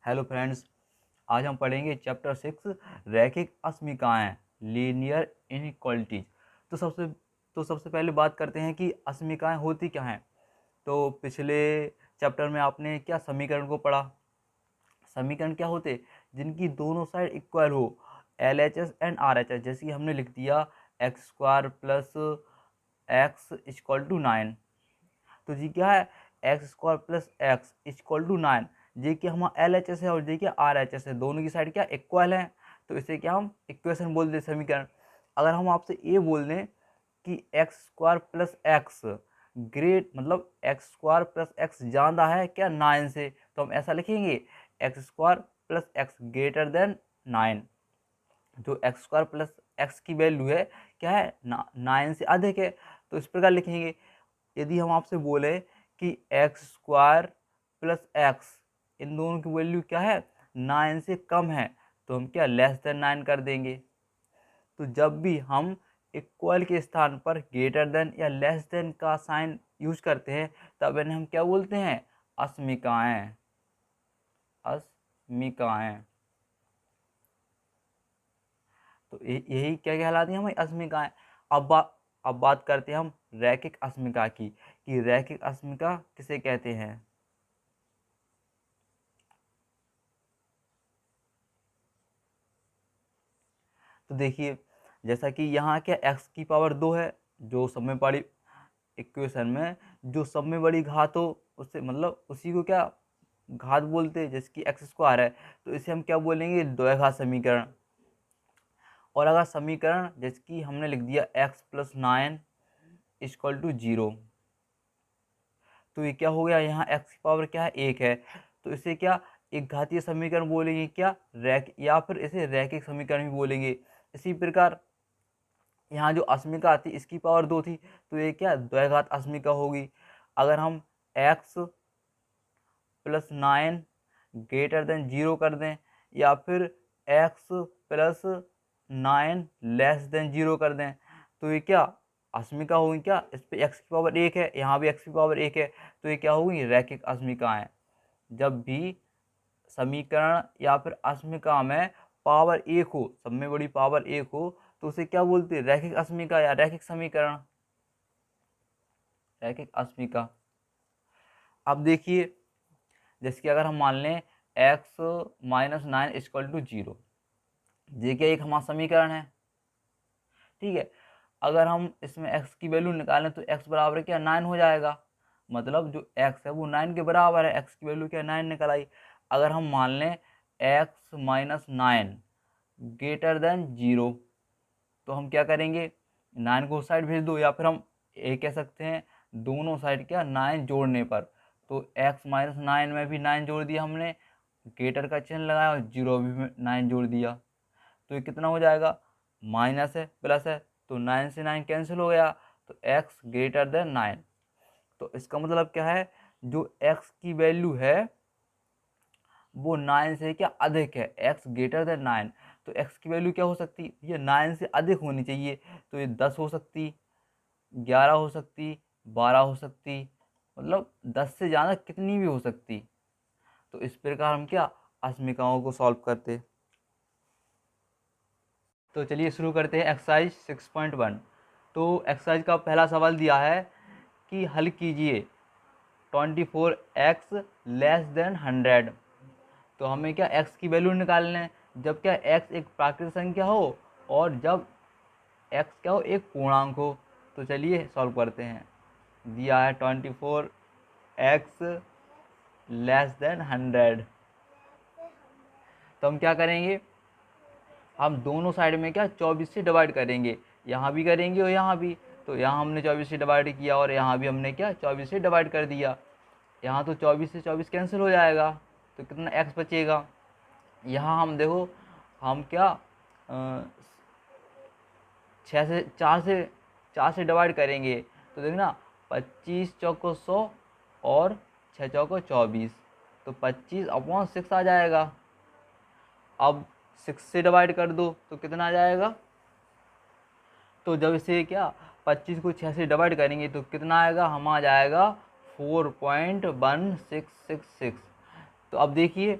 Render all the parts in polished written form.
Hello friends, आज हम पढ़ेंगे चैप्टर 6 रैखिक अस्मिकाएं लीनियर इनइक्वालिटीज। तो सबसे पहले बात करते हैं कि अस्मिकाएं होती क्या हैं। तो पिछले चैप्टर में आपने क्या समीकरण को पढ़ा। समीकरण क्या होते, जिनकी दोनों साइड इक्वल हो, L H S and R H S. जैसे कि हमने लिख दिया x square plus x equal to 9। तो जी क्या है, x square plus x equal to 9। जे कि हमारा एल एच एस है और जे कि आर एच एस है, दोनों की साइड क्या इक्वल है। तो इसे क्या हम इक्वेशन बोल दें, समीकरण। अगर हम आपसे ये बोल दें कि x square plus x great, मतलब एक्स स्क्वायर प्लस एक्स ज़्यादा है क्या 9 से, तो हम ऐसा लिखेंगे x square plus x greater than 9। जो एक्स स्क्वायर प्लस एक्स की वैल्यू है क्या है 9 से अधिक है, तो इस प्रकार लिखेंगे। यदि हम आपसे बोले कि एक्स स्क्वायर प्लस एक्स, इन दोनों की वैल्यू क्या है 9 से कम है, तो हम क्या लेस देन 9 कर देंगे। तो जब भी हम इक्वल के स्थान पर ग्रेटर देन या लेस देन का साइन यूज करते हैं, तब इन्हें हम क्या बोलते हैं, अस्मिकाएं। अस्मिकाएं, तो यही क्या कहलाती है हमारी अस्मिकाएं। अब बात करते हैं हम रैखिक अस्मिका की, कि रैखिक अस्मिका किसे कहते हैं। तो देखिए, जैसा कि यहाँ क्या एक्स की पावर 2 है, जो सब में बड़ी इक्वेशन में जो सब में बड़ी घात हो उससे मतलब उसी को क्या घात बोलते हैं, जैसे कि एक्स स्क्वायर है, तो इसे हम क्या बोलेंगे, द्विघात समीकरण। और अगर समीकरण जैसे कि हमने लिख दिया एक्स प्लस 9 इक्वल टू 0, तो ये क्या हो गया, यहाँ एक्स की पावर क्या है 1 है, तो इसे क्या एक घातीय समीकरण बोलेंगे, क्या या फिर इसे रैखिक समीकरण भी बोलेंगे। इसी प्रकार यहाँ जो अस्मिका आती इसकी पावर 2 थी, तो ये क्या द्विघात अस्मिका होगी। अगर हम एक्स प्लस 9 ग्रेटर देन 0 कर दें, या फिर एक्स प्लस 9 लेस देन 0 कर दें, तो ये क्या अस्मिका होगी। क्या इस पे एक्स की पावर 1 है, यहाँ भी एक्स की पावर 1 है, तो ये क्या होगी रैखिक अस्मिकाएं। जब भी समीकरण या फिर अस्मिका में पावर 1 हो, सब में बड़ी पावर 1 हो, तो उसे क्या बोलते हैं, रैखिक अस्मिका या रैखिक समीकरण, रैखिक अस्मिका। अब देखिए, जैसे कि अगर हम मान लें एक्स माइनस 9 इक्वल टू 0, ये क्या एक हमारा समीकरण है, ठीक है। अगर हम इसमें x की वैल्यू निकालें तो x बराबर क्या 9 हो जाएगा, मतलब जो x है वो 9 के बराबर है, x की वैल्यू क्या 9 निकल आई। अगर हम मान लें x माइनस 9 ग्रेटर देन 0, तो हम क्या करेंगे, 9 को उस साइड भेज दो, या फिर हम ये कह सकते हैं दोनों साइड क्या 9 जोड़ने पर, तो x माइनस 9 में भी 9 जोड़ दिया हमने, ग्रेटर का चिन्ह लगाया और 0 भी 9 जोड़ दिया, तो ये कितना हो जाएगा, माइनस है प्लस है, तो 9 से 9 कैंसिल हो गया, तो x ग्रेटर देन 9। तो इसका मतलब क्या है, जो x की वैल्यू है वो 9 से क्या अधिक है, x ग्रेटर देन 9। तो x की वैल्यू क्या हो सकती, ये 9 से अधिक होनी चाहिए, तो ये 10 हो सकती, 11 हो सकती, 12 हो सकती, मतलब 10 से ज़्यादा कितनी भी हो सकती। तो इस प्रकार हम क्या अस्मिकाओं को सॉल्व करते। तो चलिए शुरू करते हैं एक्सरसाइज 6.1। तो एक्सरसाइज का पहला सवाल दिया है कि हल कीजिए 24x लेस देन 100। तो हमें क्या x की वैल्यू निकालना है, जब क्या x एक प्राकृतिक संख्या हो और जब x क्या हो एक पूर्णांक हो। तो चलिए सॉल्व करते हैं। दिया है 24x लेस देन 100, तो हम क्या करेंगे, हम दोनों साइड में क्या 24 से डिवाइड करेंगे, यहाँ भी करेंगे और यहाँ भी। तो यहाँ हमने 24 से डिवाइड किया और यहाँ भी हमने क्या 24 से डिवाइड कर दिया। यहाँ तो 24 से 24 कैंसिल हो जाएगा, तो कितना x बचेगा। यहाँ हम देखो, हम क्या 4 से डिवाइड करेंगे, तो देखना 25 चौको 100 और 6 चौको 24, तो 25/6 आ जाएगा। अब 6 से डिवाइड कर दो तो कितना आ जाएगा, तो जब इसे क्या 25 को 6 से डिवाइड करेंगे तो कितना आएगा, हम आ जाएगा 4.1666। तो अब देखिए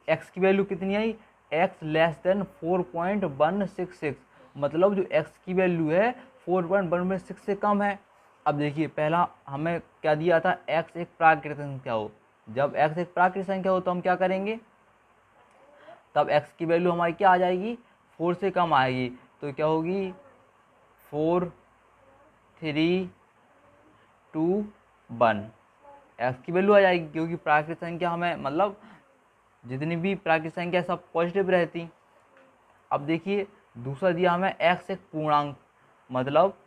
एक्स की वैल्यू कितनी आई, एक्स लेस देन 4.166, मतलब जो एक्स की वैल्यू है 4.166 से कम है। अब देखिए पहला हमें क्या दिया था, एक्स एक प्राकृतिक संख्या हो। जब एक्स एक प्राकृतिक संख्या हो तो हम क्या करेंगे, तब एक्स की वैल्यू हमारी क्या आ जाएगी, 4 से कम आएगी। तो क्या होगी, 4 3 2 1 एक्स की वैल्यू आ जाएगी, क्योंकि प्राकृतिक संख्या हमें मतलब जितनी भी प्राकृतिक संख्या सब पॉजिटिव रहती। अब देखिए दूसरा दिया हमें एक्स एक पूर्णांक, मतलब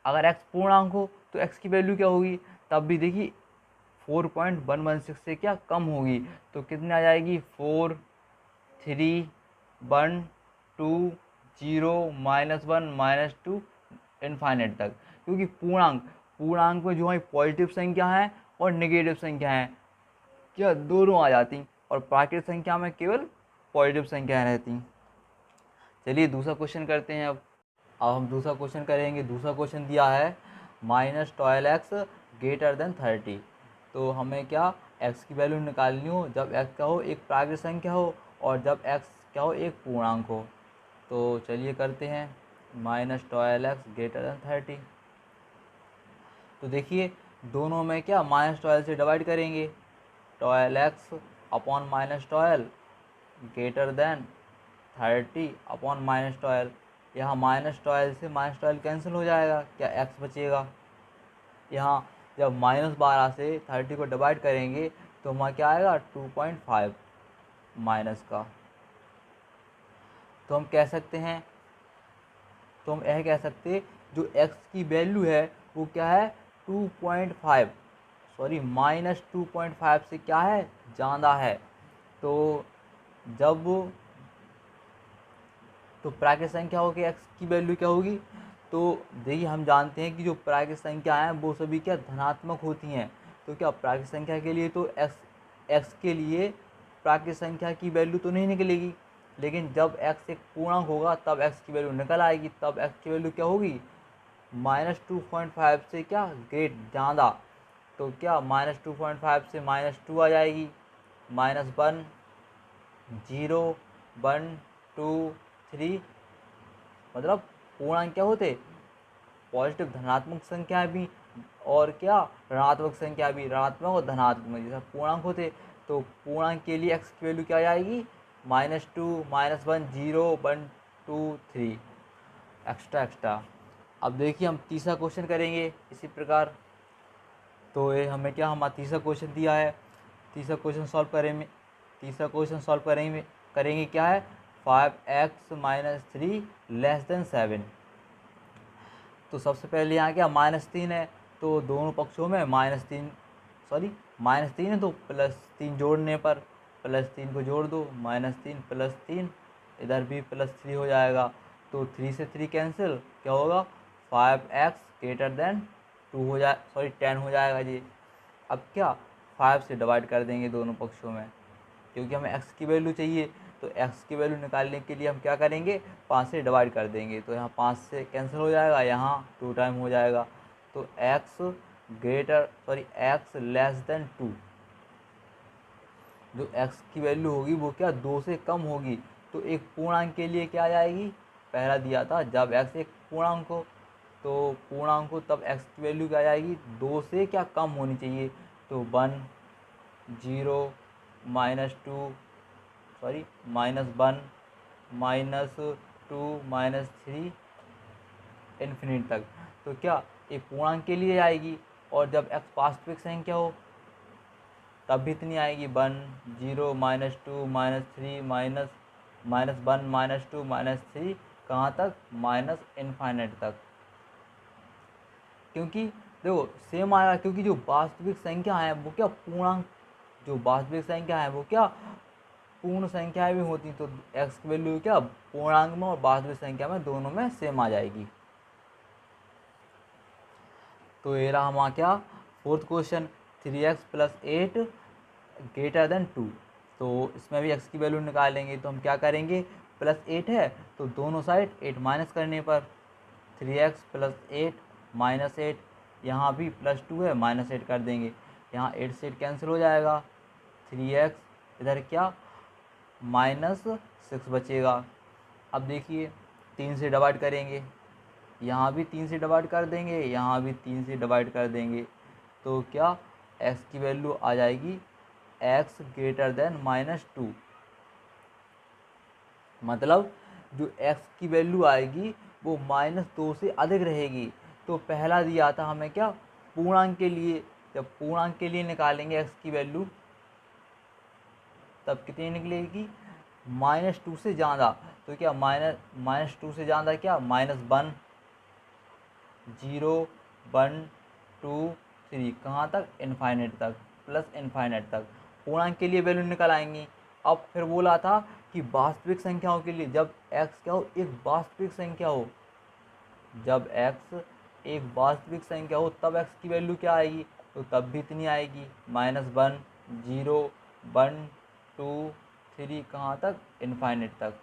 अगर एक्स पूर्णांक हो तो एक्स की वैल्यू क्या होगी, तब भी देखिए 4.116 से क्या कम होगी। तो कितने आ जाएगी, 4 3 1 2 0 -1 -2 इनफाइनाइट तक, क्योंकि पूर्णांक में जो हमारी पॉजिटिव संख्या है और नेगेटिव संख्या है क्या दोनों आ जाती, और प्राकृतिक संख्या में केवल पॉजिटिव संख्या रहती। चलिए दूसरा क्वेश्चन करते हैं। अब हम दूसरा क्वेश्चन करेंगे। दूसरा क्वेश्चन दिया है -12x ग्रेटर देन 30। तो हमें क्या x की वैल्यू निकालनी हो जब x क्या हो, एक प्राकृतिक संख्या हो, और जब x क्या हो, एक पूर्णांक हो। तो चलिए करते हैं, -12x ग्रेटर देन 30। तो देखिए दोनों में क्या -12 से डिवाइड करेंगे, 12x upon -12 greater than 30 upon -12। यहाँ -12 से -12 कैंसिल हो जाएगा, क्या x बचेगा। यहाँ जब -12 से 30 को डिवाइड करेंगे तो हमारा क्या आएगा, 2.5 माइनस का। तो हम कह सकते हैं, तो हम यह कह सकते हैं जो x की वैल्यू है वो क्या है, 2.5 सॉरी -2.5 से क्या है, ज़्यादा है। तो जब तो प्राकृतिक संख्या हो कि x की वैल्यू क्या होगी, तो देखिए हम जानते हैं कि जो प्राकृतिक संख्या हैं वो सभी क्या धनात्मक होती हैं। तो क्या प्राकृतिक संख्या के लिए तो x के लिए प्राकृतिक संख्या की वैल्यू तो नहीं निकलेगी, लेकिन जब x एक पूर्णांक होगा तब x की वैल्यू निकल आएगी। तब x की वैल्यू क्या होगी, -2.5 से क्या ग्रेट ज़्यादा। तो क्या -2.5 से -2 आ जाएगी, -1 0 1 2 3, मतलब पूर्णांक क्या होते, पॉजिटिव धनात्मक संख्या भी और क्या ऋणात्मक संख्या भी, ऋणात्मक और धनात्मक जैसा पूर्णांक होते। तो पूर्णांक के लिए x की वैल्यू क्या आ जाएगी, -2 -1 0 1 2 3 एक्स्ट्रा। अब देखिए हम तीसरा क्वेश्चन करेंगे इसी प्रकार। तो ये हमें क्या, हमारा तीसरा क्वेश्चन दिया है। तीसरा क्वेश्चन सॉल्व करेंगे क्या है, 5x - 3 लेस देन 7। तो सबसे पहले यहाँ क्या -3 है, तो दोनों पक्षों में -3 है तो +3 जोड़ने पर, +3 को जोड़ दो, -3 +3, इधर भी +3 हो जाएगा। तो 3 से 3 कैंसिल, क्या होगा, 5x ग्रेटर देन 10 हो जाएगा जी। अब क्या 5 से डिवाइड कर देंगे दोनों पक्षों में, क्योंकि हमें x की वैल्यू चाहिए। तो x की वैल्यू निकालने के लिए हम क्या करेंगे, 5 से डिवाइड कर देंगे। तो यहाँ 5 से कैंसिल हो जाएगा, यहाँ 2 टाइम हो जाएगा। तो x लेस देन 2, जो x की वैल्यू होगी वो क्या 2 से कम होगी। तो एक पूर्णांक के लिए क्या आ जाएगी, पहला दिया था जब x एक पूर्णांक हो, तो पूर्णांक हो तब x की वैल्यू क्या आ जाएगी, 2 से क्या कम होनी चाहिए। तो 1 0 -2 -1 -2 -3 इन्फिनिट तक। तो क्या एक पूर्णांक के लिए आएगी, और जब x वास्तविक संख्या हो तब भी इतनी आएगी, 1 0 -2 -3 -1 -2 -3 कहाँ तक, इनफाइनाइट तक। क्योंकि देखो सेम आएगा, क्योंकि जो वास्तविक संख्या है वो क्या पूर्णांक, जो वास्तविक संख्या है वो क्या पूर्ण संख्याएं भी होती, तो x की वैल्यू क्या पूर्णांक में और वास्तविक संख्या में दोनों में सेम आ जाएगी। तो ये रहा हमारा क्या fourth question, 3x + 8 greater than 2। तो इसमें भी x की वैल्यू निकालेंगे। तो हम क्या करेंगे, +8 है तो दोनों साइड 8 माइनस करने पर 3x + 8 -8, यहाँ भी +2 है -8 कर देंगे, यहाँ 8 से 8 कैंसिल हो जाएगा, 3x इधर क्या -6 बचेगा। अब देखिए 3 से डिवाइड करेंगे, यहाँ भी 3 से डिवाइड कर देंगे, यहाँ भी 3 से डिवाइड कर देंगे, तो क्या x की वैल्यू आ जाएगी x ग्रेटर देन -2। मतलब जो x की वैल्यू आएगी वो -2 से अधिक रहेगी। तो पहला दिया था हमें क्या, पूर्णांक के लिए, जब पूर्णांक के लिए निकालेंगे x की वैल्यू तब कितनी निकलेगी, -2 से ज़्यादा। तो क्या -2 से ज़्यादा क्या, -1, 0, 1, 2, 3, कहाँ तक, इनफाइनाइट तक, प्लस इनफाइनाइट तक। पूर्णांक के लिए वैल्यू निकल आएंगी। अब फिर बोला था कि वास्तविक संख्याओं के लिए जब x क्या हो, एक वास्तविक संख्या हो, जब x एक वास्तविक संख्या हो तब x की वैल्यू क्या आएगी, तो तब भी इतनी आएगी, -1, 0, 1, 2, 3, कहाँ तक, इनफाइनाइट तक।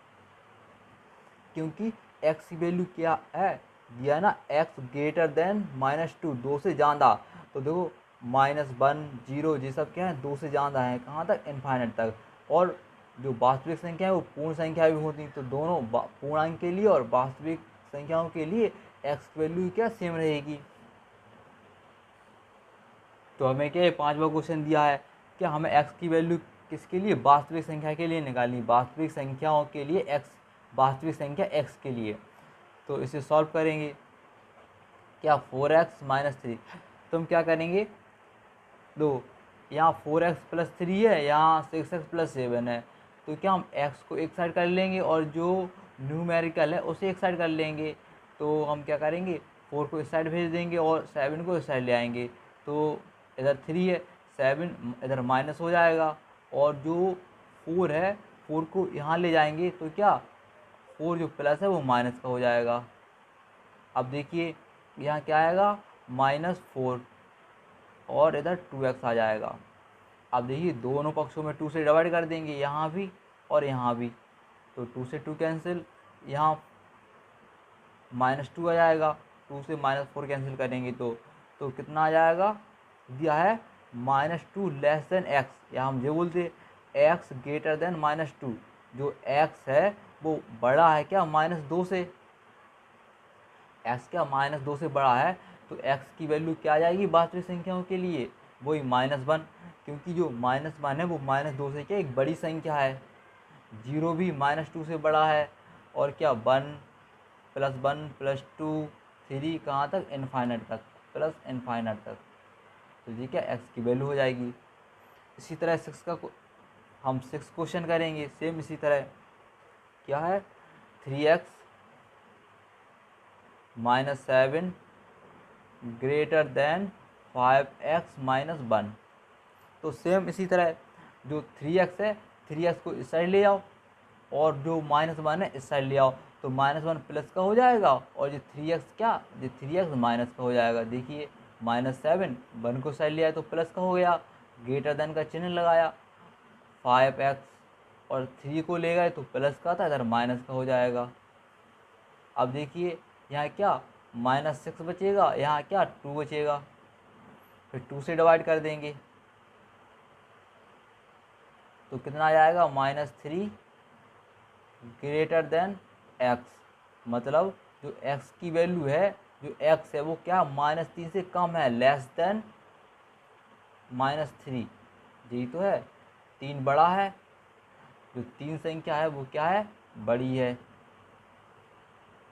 क्योंकि x की वैल्यू क्या है, दिया ना x ग्रेटर देन -2, 2 से ज़्यादा। तो देखो -1, 0 ये सब क्या है, 2 से ज़्यादा है, कहाँ तक, इनफाइनाइट तक। और जो वास्तविक संख्या है वो पूर्ण संख्या भी होती, तो दोनों पूर्णांक के लिए और वास्तविक संख्याओं के लिए x की वैल्यू क्या सेम रहेगी। तो हमें क्या 5वां क्वेश्चन दिया है कि हमें x की वैल्यू किसके लिए, वास्तविक संख्या के लिए निकालनी, वास्तविक संख्याओं के लिए x, वास्तविक संख्या x के लिए। तो इसे सॉल्व करेंगे, क्या 4x - 3, तो हम क्या करेंगे, दो यहाँ 4x + 3 है, यहाँ 6x + 7 है, तो क्या हम x को एक साइड कर लेंगे और जो न्यूमेरिकल है उसे एक साइड कर लेंगे। तो हम क्या करेंगे, 4 को इस साइड भेज देंगे और 7 को इस साइड ले आएंगे। तो इधर 3 है, 7 इधर माइनस हो जाएगा, और जो 4 है 4 को यहाँ ले जाएंगे, तो क्या 4 जो प्लस है वो माइनस का हो जाएगा। अब देखिए यहाँ क्या आएगा, -4 और इधर 2x आ जाएगा। अब देखिए दोनों पक्षों में 2 से डिवाइड कर देंगे, यहाँ भी और यहाँ भी, तो 2 से 2 कैंसिल, यहाँ -2 आ जाएगा, 2 से -4 कैंसिल करेंगे तो कितना आ जाएगा, दिया है -2 लेस देन x, या हम ये बोलते x ग्रेटर देन -2, जो x है वो बड़ा है क्या, -2 से, x क्या -2 से बड़ा है, तो x की वैल्यू क्या आ जाएगी वास्तविक संख्याओं के लिए, वही -1, क्योंकि जो -1 है वो -2 से क्या एक बड़ी संख्या है। 0 भी -2 से बड़ा है, और क्या 1 + 1 + 2, 3, कहाँ तक, इनफाइनाइट तक, प्लस इनफाइनाइट तक। तो ये क्या x की वैल्यू हो जाएगी। इसी तरह 6 का हम 6 क्वेश्चन करेंगे, सेम इसी तरह, क्या है 3x - 7 ग्रेटर देन 5x - 1। तो सेम इसी तरह जो 3x है, 3x को इस साइड ले आओ, और जो -1 है इस साइड ले आओ, तो -1 प्लस का हो जाएगा, और ये 3x क्या, ये 3x माइनस का हो जाएगा। देखिए -7 1 को साइड ले आया तो प्लस का हो गया, ग्रेटर देन का चिन्ह लगाया, 5x और 3 को ले गए तो प्लस का था, इधर माइनस का हो जाएगा। अब देखिए यहाँ क्या -6 बचेगा, यहाँ क्या 2 बचेगा, फिर 2 से डिवाइड कर देंगे, तो कितना आ जाएगा, -3 ग्रेटर देन x। मतलब जो x की वैल्यू है, जो x है वो क्या -3 से कम है, लेस देन -3, यही तो है, 3 बड़ा है, जो 3 संख्या है वो क्या है, बड़ी है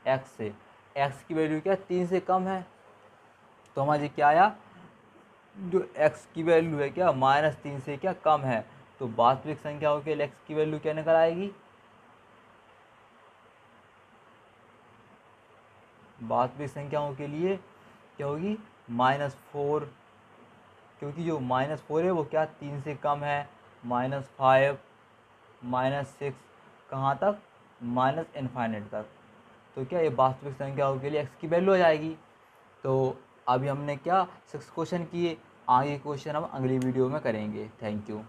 x से, x की वैल्यू क्या 3 से कम है। तो हमारे क्या आया, जो x की वैल्यू है क्या -3 से क्या कम है, तो वास्तविक संख्याओं के लिए x की वैल्यू क्या निकल आएगी, वास्तविक संख्याओं के लिए क्या होगी, -4, क्योंकि जो -4 है वो क्या 3 से कम है, -5 -6, कहाँ तक, इनफाइनाइट तक। तो क्या ये वास्तविक संख्याओं के लिए x की वैल्यू आ जाएगी। तो अभी हमने क्या 6 क्वेश्चन किए, आगे क्वेश्चन हम अगली वीडियो में करेंगे। Thank you.